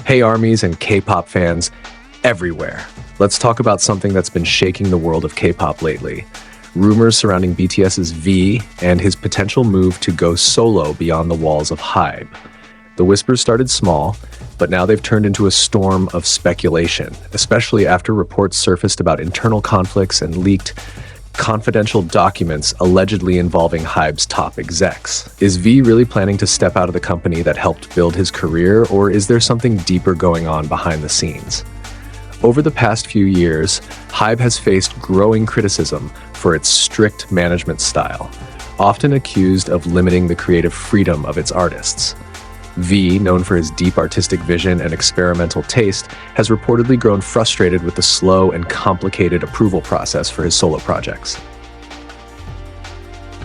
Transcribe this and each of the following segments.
Hey ARMYs and K-pop fans everywhere. Let's talk about something that's been shaking the world of K-pop lately. Rumors surrounding BTS's V and his potential move to go solo beyond the walls of HYBE. The whispers started small, but now they've turned into a storm of speculation, especially after reports surfaced about internal conflicts and leaked confidential documents allegedly involving HYBE's top execs. Is V really planning to step out of the company that helped build his career, or is there something deeper going on behind the scenes? Over the past few years, HYBE has faced growing criticism for its strict management style, often accused of limiting the creative freedom of its artists. V, known for his deep artistic vision and experimental taste, has reportedly grown frustrated with the slow and complicated approval process for his solo projects.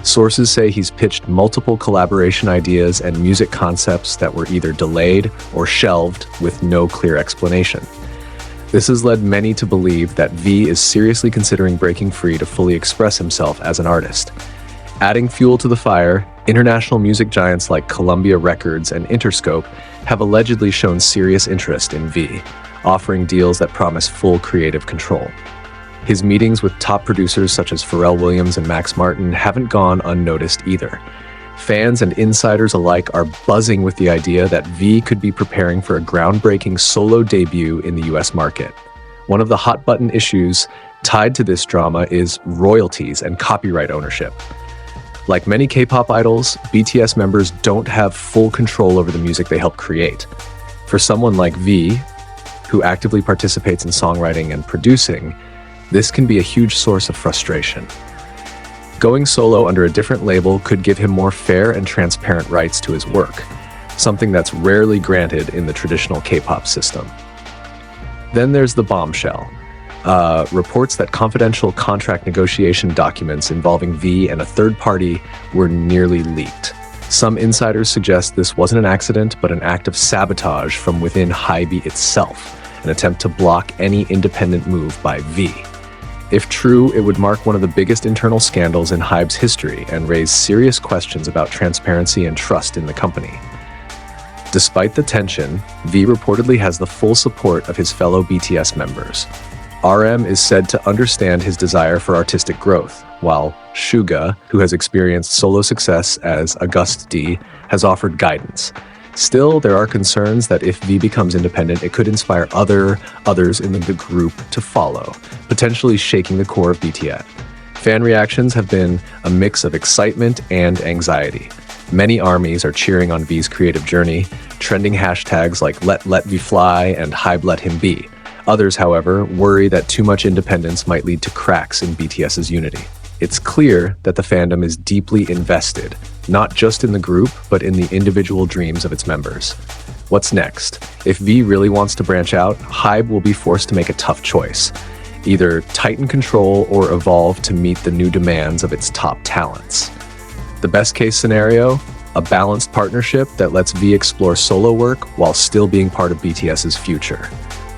Sources say he's pitched multiple collaboration ideas and music concepts that were either delayed or shelved with no clear explanation. This has led many to believe that V is seriously considering breaking free to fully express himself as an artist. Adding fuel to the fire, international music giants like Columbia Records and Interscope have allegedly shown serious interest in V, offering deals that promise full creative control. His meetings with top producers such as Pharrell Williams and Max Martin haven't gone unnoticed either. Fans and insiders alike are buzzing with the idea that V could be preparing for a groundbreaking solo debut in the US market. One of the hot-button issues tied to this drama is royalties and copyright ownership. Like many K-pop idols, BTS members don't have full control over the music they help create. For someone like V, who actively participates in songwriting and producing, this can be a huge source of frustration. Going solo under a different label could give him more fair and transparent rights to his work, something that's rarely granted in the traditional K-pop system. Then there's the bombshell. Reports that confidential contract negotiation documents involving V and a third party were nearly leaked. Some insiders suggest this wasn't an accident, but an act of sabotage from within HYBE itself, an attempt to block any independent move by V. If true, it would mark one of the biggest internal scandals in HYBE's history and raise serious questions about transparency and trust in the company. Despite the tension, V reportedly has the full support of his fellow BTS members. RM is said to understand his desire for artistic growth, while Suga, who has experienced solo success as August D, has offered guidance. Still, there are concerns that if V becomes independent, it could inspire others in the group to follow, potentially shaking the core of BTS. Fan reactions have been a mix of excitement and anxiety. Many ARMYs are cheering on V's creative journey, trending hashtags like Let V Fly and HYBE Let Him Be. Others, however, worry that too much independence might lead to cracks in BTS's unity. It's clear that the fandom is deeply invested, not just in the group, but in the individual dreams of its members. What's next? If V really wants to branch out, HYBE will be forced to make a tough choice. Either tighten control or evolve to meet the new demands of its top talents. The best case scenario? A balanced partnership that lets V explore solo work while still being part of BTS's future.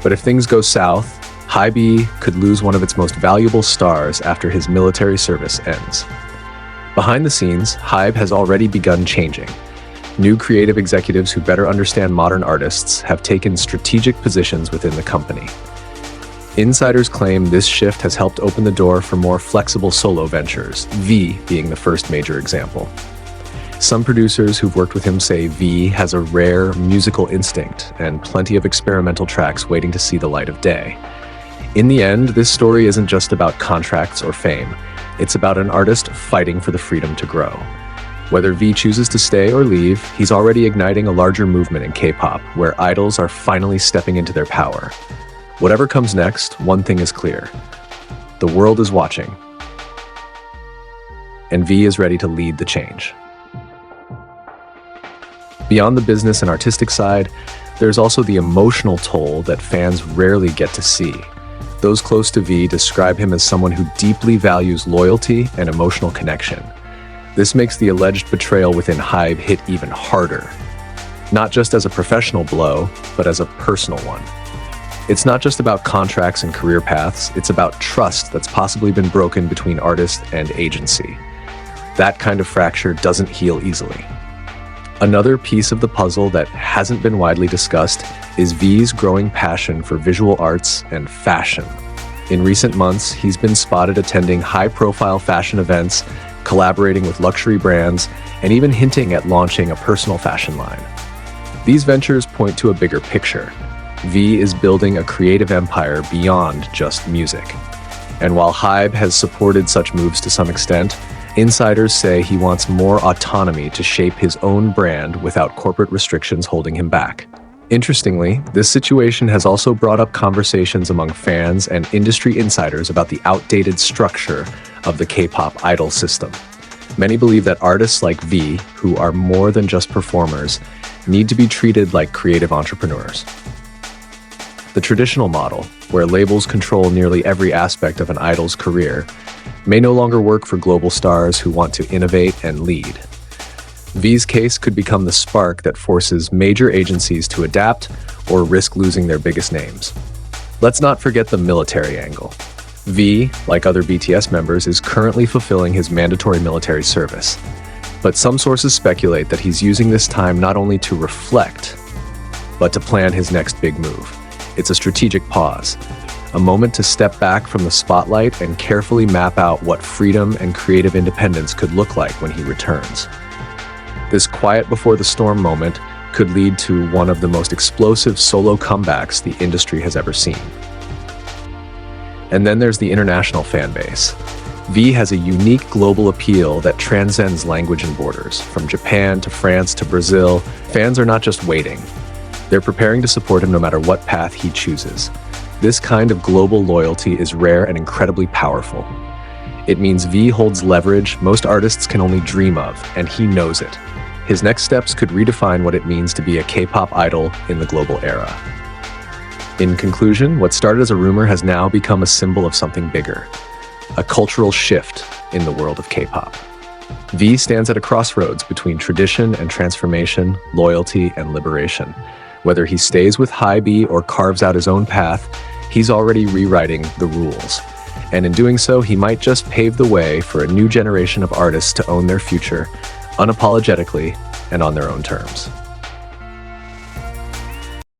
But if things go south, HYBE could lose one of its most valuable stars after his military service ends. Behind the scenes, HYBE has already begun changing. New creative executives who better understand modern artists have taken strategic positions within the company. Insiders claim this shift has helped open the door for more flexible solo ventures, V being the first major example. Some producers who've worked with him say V has a rare musical instinct and plenty of experimental tracks waiting to see the light of day. In the end, this story isn't just about contracts or fame. It's about an artist fighting for the freedom to grow. Whether V chooses to stay or leave, he's already igniting a larger movement in K-pop, where idols are finally stepping into their power. Whatever comes next, one thing is clear. The world is watching, and V is ready to lead the change. Beyond the business and artistic side, there's also the emotional toll that fans rarely get to see. Those close to V describe him as someone who deeply values loyalty and emotional connection. This makes the alleged betrayal within HYBE hit even harder. Not just as a professional blow, but as a personal one. It's not just about contracts and career paths, it's about trust that's possibly been broken between artist and agency. That kind of fracture doesn't heal easily. Another piece of the puzzle that hasn't been widely discussed is V's growing passion for visual arts and fashion. In recent months, he's been spotted attending high-profile fashion events, collaborating with luxury brands, and even hinting at launching a personal fashion line. These ventures point to a bigger picture. V is building a creative empire beyond just music. And while HYBE has supported such moves to some extent, insiders say he wants more autonomy to shape his own brand without corporate restrictions holding him back. Interestingly, this situation has also brought up conversations among fans and industry insiders about the outdated structure of the K-pop idol system. Many believe that artists like V, who are more than just performers, need to be treated like creative entrepreneurs. The traditional model, where labels control nearly every aspect of an idol's career, may no longer work for global stars who want to innovate and lead. V's case could become the spark that forces major agencies to adapt or risk losing their biggest names. Let's not forget the military angle. V, like other BTS members, is currently fulfilling his mandatory military service. But some sources speculate that he's using this time not only to reflect, but to plan his next big move. It's a strategic pause, a moment to step back from the spotlight and carefully map out what freedom and creative independence could look like when he returns. This quiet before the storm moment could lead to one of the most explosive solo comebacks the industry has ever seen. And then there's the international fan base. V has a unique global appeal that transcends language and borders. From Japan to France to Brazil, fans are not just waiting. They're preparing to support him no matter what path he chooses. This kind of global loyalty is rare and incredibly powerful. It means V holds leverage most artists can only dream of, and he knows it. His next steps could redefine what it means to be a K-pop idol in the global era. In conclusion, what started as a rumor has now become a symbol of something bigger, a cultural shift in the world of K-pop. V stands at a crossroads between tradition and transformation, loyalty and liberation. Whether he stays with HYBE or carves out his own path, he's already rewriting the rules. And in doing so, he might just pave the way for a new generation of artists to own their future unapologetically and on their own terms.